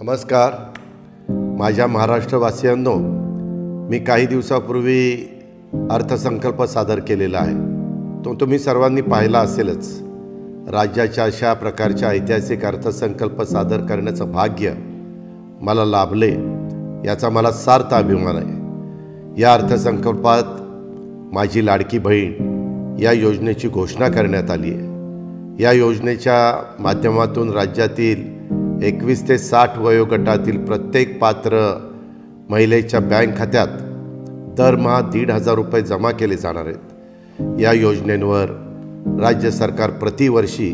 नमस्कार. माझ्या महाराष्ट्रवासियांनो, मी काही दिवसापूर्वी अर्थसंकल्प सादर केलेला आहे. तो तुम्ही सर्वांनी पाहिला असेलच. राज्याच्या अशा प्रकारच्या ऐतिहासिक अर्थसंकल्प सादर करण्याचं भाग्य मला लाभले याचा मला सार्थ अभिमान आहे. या अर्थसंकल्पात माझी लाडकी बहीण या योजनेची घोषणा करण्यात आली आहे. या योजनेच्या माध्यमातून राज्यातील 21 ते 60 वयोगटातील प्रत्येक पात्र महिलेच्या बँक खात्यात दरमहा 1,500 रुपये जमा केले जाणार आहेत. या योजनेवर राज्य सरकार प्रतिवर्षी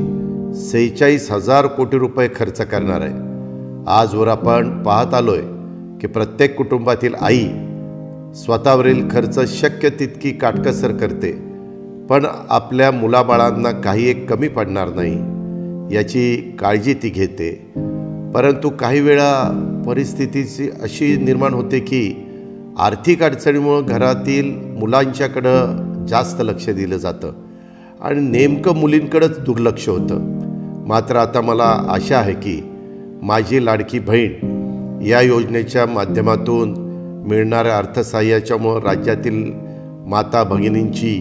46,000 कोटी रुपये खर्च करणार आहे. आजवर आपण पाहत आलोय की प्रत्येक कुटुंबातील आई स्वतःवरील खर्च शक्य तितकी काटकसर करते, पण आपल्या मुलाबाळांना काही एक कमी पडणार नाही याची काळजी ती घेते. परंतु काही वेळा परिस्थितीची अशी निर्माण होते की आर्थिक अडचणीमुळं घरातील मुलांच्याकडं जास्त लक्ष दिलं जातं आणि नेमकं मुलींकडंच दुर्लक्ष होतं. मात्र आता मला आशा आहे की माझी लाडकी बहीण या योजनेच्या माध्यमातून मिळणाऱ्या अर्थसहाय्याच्यामुळं राज्यातील माता भगिनींची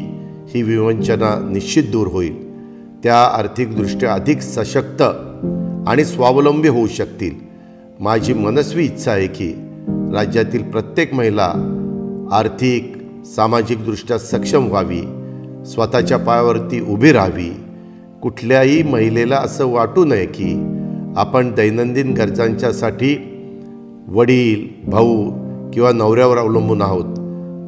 ही विवंचना निश्चित दूर होईल. त्या आर्थिकदृष्ट्या अधिक सशक्त आणि स्वावलंबी होऊ शकतील. माझी मनस्वी इच्छा आहे की राज्यातील प्रत्येक महिला आर्थिक सामाजिकदृष्ट्या सक्षम व्हावी, स्वतःच्या पायावरती उभी राहावी. कुठल्याही महिलेला असं वाटू नये की आपण दैनंदिन गरजांच्यासाठी वडील, भाऊ किंवा नवऱ्यावर अवलंबून आहोत.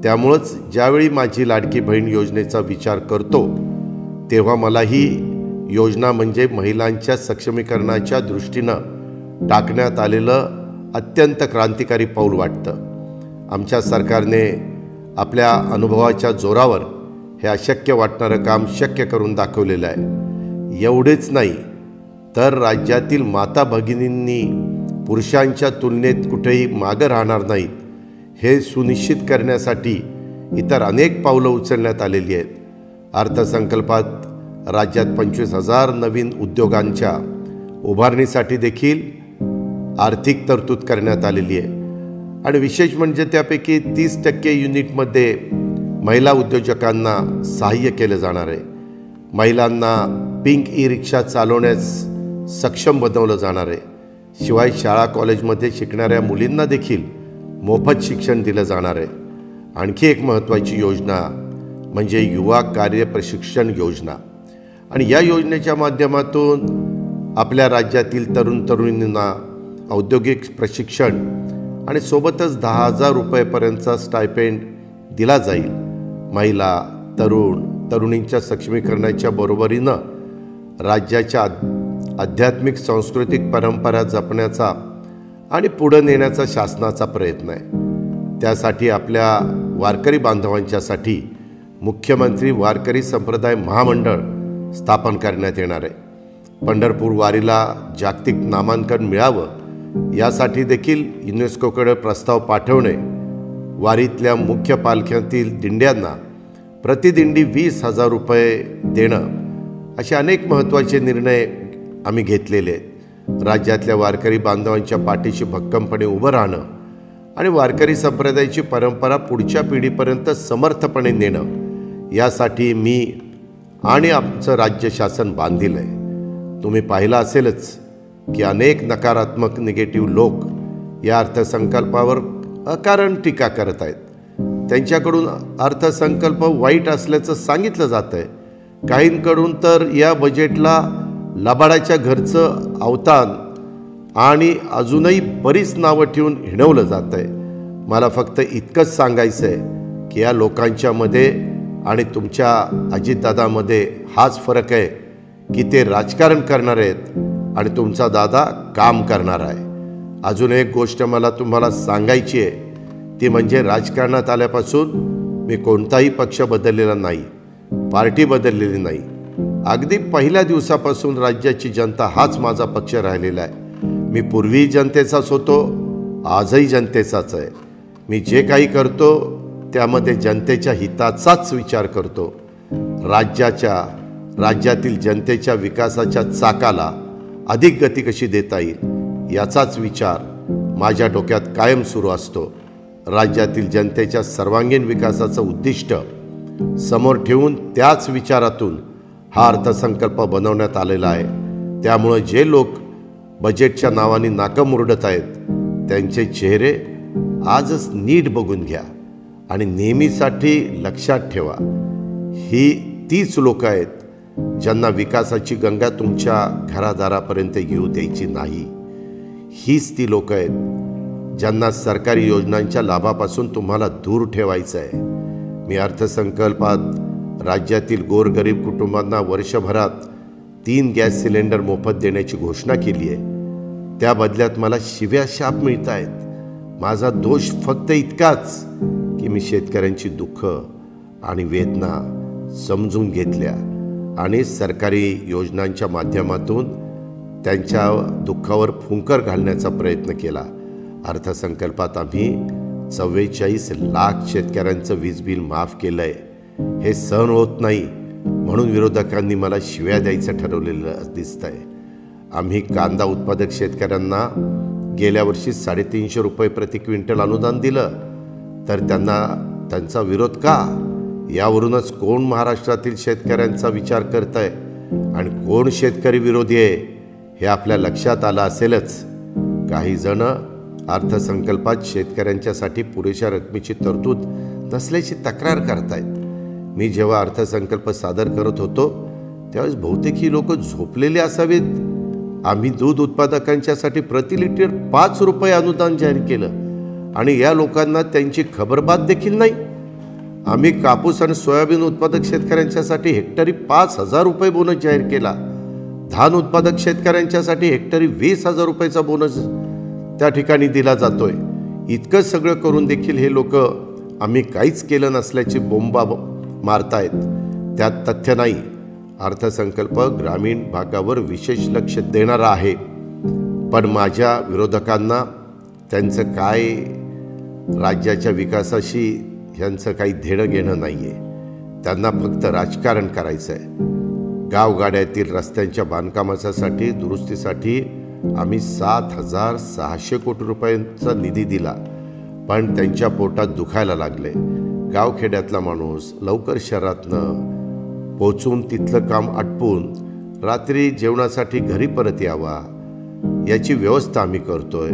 त्यामुळंच ज्यावेळी माझी लाडकी बहीण योजनेचा विचार करतो तेव्हा मला ही योजना म्हणजे महिलांच्या सक्षमीकरणाच्या दृष्टीनं टाकण्यात आलेलं अत्यंत क्रांतिकारी पाऊल वाटतं. आमच्या सरकारने आपल्या अनुभवाच्या जोरावर हे अशक्य वाटणारं काम शक्य करून दाखवलेलं आहे. एवढेच नाही तर राज्यातील माता भगिनींनी पुरुषांच्या तुलनेत कुठेही मागं राहणार नाहीत हे सुनिश्चित करण्यासाठी इतर अनेक पावलं उचलण्यात आलेली आहेत. अर्थसंकल्पात राज्यात 25,000 नवीन उद्योगांच्या उभारणीसाठी देखील आर्थिक तरतूद करण्यात आलेली आहे. आणि विशेष म्हणजे त्यापैकी 30% युनिटमध्ये महिला उद्योजकांना सहाय्य केलं जाणार आहे. महिलांना पिंक ई रिक्षा चालवण्यास सक्षम बनवलं जाणार आहे. शिवाय शाळा कॉलेजमध्ये शिकणाऱ्या मुलींना देखील मोफत शिक्षण दिलं जाणार आहे. आणखी एक महत्त्वाची योजना म्हणजे युवा कार्य प्रशिक्षण योजना. आणि या योजनेच्या माध्यमातून आपल्या राज्यातील तरुण तरुणींना औद्योगिक प्रशिक्षण आणि सोबतच 10,000 रुपयेपर्यंतचा स्टायपेंड दिला जाईल. महिला, तरुणींच्या सक्षमीकरणाच्या बरोबरीनं राज्याच्या आध्यात्मिक सांस्कृतिक परंपरा जपण्याचा आणि पुढं नेण्याचा शासनाचा प्रयत्न आहे. त्यासाठी आपल्या वारकरी बांधवांच्यासाठी मुख्यमंत्री वारकरी संप्रदाय महामंडळ स्थापन करण्यात येणार आहे. पंढरपूर वारीला जागतिक नामांकन मिळावं यासाठी देखील युनेस्कोकडे प्रस्ताव पाठवणे, वारीतल्या मुख्य पालख्यातील दिंड्यांना प्रतिदिंडी 20,000 रुपये देणं असे अनेक महत्त्वाचे निर्णय आम्ही घेतलेले आहेत. राज्यातल्या वारकरी बांधवांच्या पाठीशी भक्कमपणे उभं राहणं आणि वारकरी संप्रदायाची परंपरा पुढच्या पिढीपर्यंत समर्थपणे नेणं यासाठी मी आणि आमचं राज्य शासन बांधील आहे. तुम्ही पाहिलं असेलच की अनेक नकारात्मक निगेटिव्ह लोक या अर्थसंकल्पावर अकारण टीका करत आहेत. त्यांच्याकडून अर्थसंकल्प वाईट असल्याचं सांगितलं जातं आहे. काहींकडून तर या बजेटला लबाडाच्या घरचं अवतान आणि अजूनही बरीच नावं ठेवून हिणवलं जातं आहे. मला फक्त इतकंच सांगायचं आहे की या लोकांच्यामध्ये आणि तुमच्या अजितदादामध्ये हाच फरक आहे की ते राजकारण करणार आहेत आणि तुमचा दादा काम करणार आहे. अजून एक गोष्ट मला तुम्हाला सांगायची आहे ती म्हणजे राजकारणात आल्यापासून मी कोणताही पक्ष बदललेला नाही, पार्टी बदललेली नाही. अगदी पहिल्या दिवसापासून राज्याची जनता हाच माझा पक्ष राहिलेला आहे. मी पूर्वी जनतेचाच होतो, आजही जनतेचाच आहे. मी जे काही करतो त्यामध्ये जनतेच्या हिताचाच विचार करतो. राज्यातील जनतेच्या विकासाच्या चाकाला अधिक गती कशी देता येईल याचाच विचार माझ्या डोक्यात कायम सुरू असतो. राज्यातील जनतेच्या सर्वांगीण विकासाचं उद्दिष्ट समोर ठेवून त्याच विचारातून हा अर्थसंकल्प बनवण्यात आलेला आहे. त्यामुळे जे लोक बजेटच्या नावाने नाकं मुरडत आहेत त्यांचे चेहरे आजच नीट बघून घ्या आणि नेहमीसाठी लक्षात ठेवा, ही तीच लोक आहेत ज्यांना विकासाची गंगा तुमच्या घरादारापर्यंत येऊ द्यायची नाही. हीच ती लोक आहेत ज्यांना सरकारी योजनांच्या लाभापासून तुम्हाला दूर ठेवायचं आहे. मी अर्थसंकल्पात राज्यातील गोरगरीब कुटुंबांना वर्षभरात 3 गॅस सिलेंडर मोफत देण्याची घोषणा केली आहे. त्या बदल्यात मला शिव्या शाप मिळत आहेत. माझा दोष फक्त इतकाच की मी शेतकऱ्यांची दुःख आणि वेदना समजून घेतल्या आणि सरकारी योजनांच्या माध्यमातून त्यांच्या दुःखावर फुंकर घालण्याचा प्रयत्न केला. अर्थसंकल्पात आम्ही 44 लाख शेतकऱ्यांचं वीज बिल माफ केलं आहे. हे सहन होत नाही म्हणून विरोधकांनी मला शिव्या द्यायचं ठरवलेलं दिसतंय. आम्ही कांदा उत्पादक शेतकऱ्यांना गेल्या वर्षी 350 रुपये प्रति क्विंटल अनुदान दिलं, तर त्यांचा विरोध का? यावरूनच कोण महाराष्ट्रातील शेतकऱ्यांचा विचार करत आहे आणि कोण शेतकरी विरोधी आहे हे आपल्या लक्षात आलं असेलच. काही जण अर्थसंकल्पात शेतकऱ्यांच्यासाठी पुरेशा रकमेची तरतूद नसल्याची तक्रार करतायत. मी जेव्हा अर्थसंकल्प सादर करत होतो त्यावेळेस बहुतेक ही लोक झोपलेले असावेत. आम्ही दूध उत्पादकांच्यासाठी प्रति लिटर 5 रुपये अनुदान जाहीर केलं आणि या लोकांना त्यांची खबरबात देखील नाही. आम्ही कापूस आणि सोयाबीन उत्पादक शेतकऱ्यांच्यासाठी हेक्टरी 5,000 रुपये बोनस जाहीर केला. धान उत्पादक शेतकऱ्यांच्यासाठी हेक्टरी 20,000 रुपयाचा बोनस त्या ठिकाणी दिला जातोय. इतकं सगळं करून देखील हे लोक आम्ही काहीच केलं नसल्याची बोंबा मारतायत. त्यात तथ्य नाही. अर्थसंकल्प ग्रामीण भागावर विशेष लक्ष देणारा आहे, पण माझ्या विरोधकांना त्यांचं काय राज्याच्या विकासाशी यांचं काही देणं घेणं नाही आहे. त्यांना फक्त राजकारण करायचं आहे. गावगाड्यातील रस्त्यांच्या बांधकामासाठी दुरुस्तीसाठी आम्ही 7,600 कोटी रुपयांचा निधी दिला, पण त्यांच्या पोटात दुखायला लागले. गावखेड्यातला माणूस लवकर शहरातनं पोचून तिथलं काम आटपून रात्री जेवणासाठी घरी परत यावा याची व्यवस्था आम्ही करतोय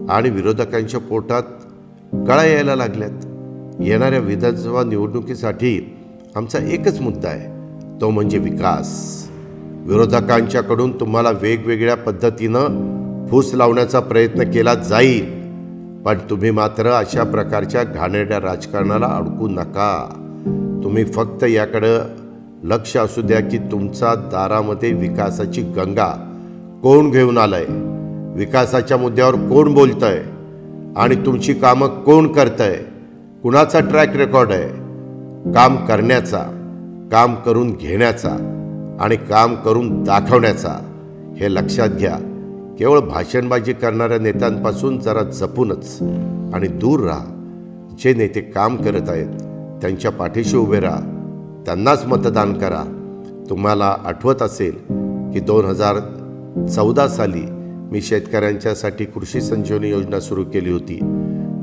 आणि विरोधकांच्या पोटात कळा यायला लागल्यात. येणाऱ्या विधानसभा निवडणुकीसाठी आमचा एकच मुद्दा आहे, तो म्हणजे विकास. विरोधकांच्याकडून तुम्हाला वेगवेगळ्या पद्धतीनं फूस लावण्याचा प्रयत्न केला जाईल, पण तुम्ही मात्र अशा प्रकारच्या घाणेरड्या राजकारणाला अडकू नका. तुम्ही फक्त याकडं लक्ष असू द्या की तुमचा दारामध्ये विकासाची गंगा कोण घेऊन आलंय, विकासाच्या मुद्द्यावर कोण बोलतंय आणि तुमची कामं कोण करतंय, कुणाचा ट्रॅक रेकॉर्ड आहे काम करण्याचा, काम करून घेण्याचा आणि काम करून दाखवण्याचा. हे लक्षात घ्या. केवळ भाषणबाजी करणाऱ्या नेत्यांपासून जरा जपूनच आणि दूर राहा. जे नेते काम करत आहेत त्यांच्या पाठीशी उभे राहा, त्यांनाच मतदान करा. तुम्हाला आठवत असेल की 2014 साली मी शेतकऱ्यांच्यासाठी कृषी संजीवनी योजना सुरू केली होती.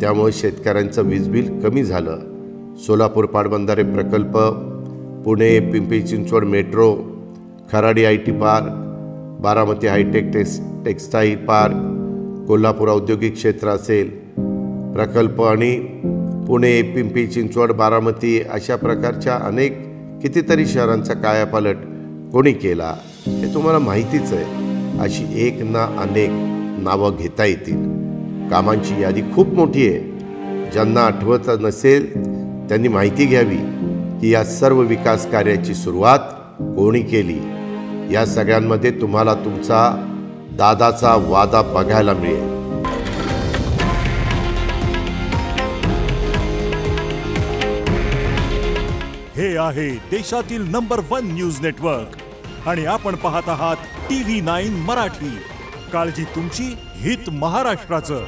त्यामुळे शेतकऱ्यांचं वीज बिल कमी झालं. सोलापूर पाटबंधारे प्रकल्प, Pune Pimpri Chinchwad metro, Kharadi IT park, Baramati hi-tech textile park, Kolhapur औद्योगिक क्षेत्र असेल प्रकल्प आणि पुणे पिंपरी चिंचवड बारामती अशा प्रकारच्या अनेक कितीतरी शहरांचा कायापालट कोणी केला हे तुम्हाला माहितीच आहे. अशी एक ना अनेक नावं घेता येतील. कामांची यादी खूप मोठी आहे. ज्यांना आठवत नसेल त्यांनी माहिती घ्यावी की या सर्व विकास कार्याची सुरुवात कोणी केली. या सगळ्यांमध्ये तुम्हाला तुमचा दादाचा वादा बघायला मिळेल. हे आहे देशातील नंबर 1 न्यूज नेटवर्क आणि आपण पाहत आहात TV9 मराठी. काळजी तुमची, हित महाराष्ट्राचं.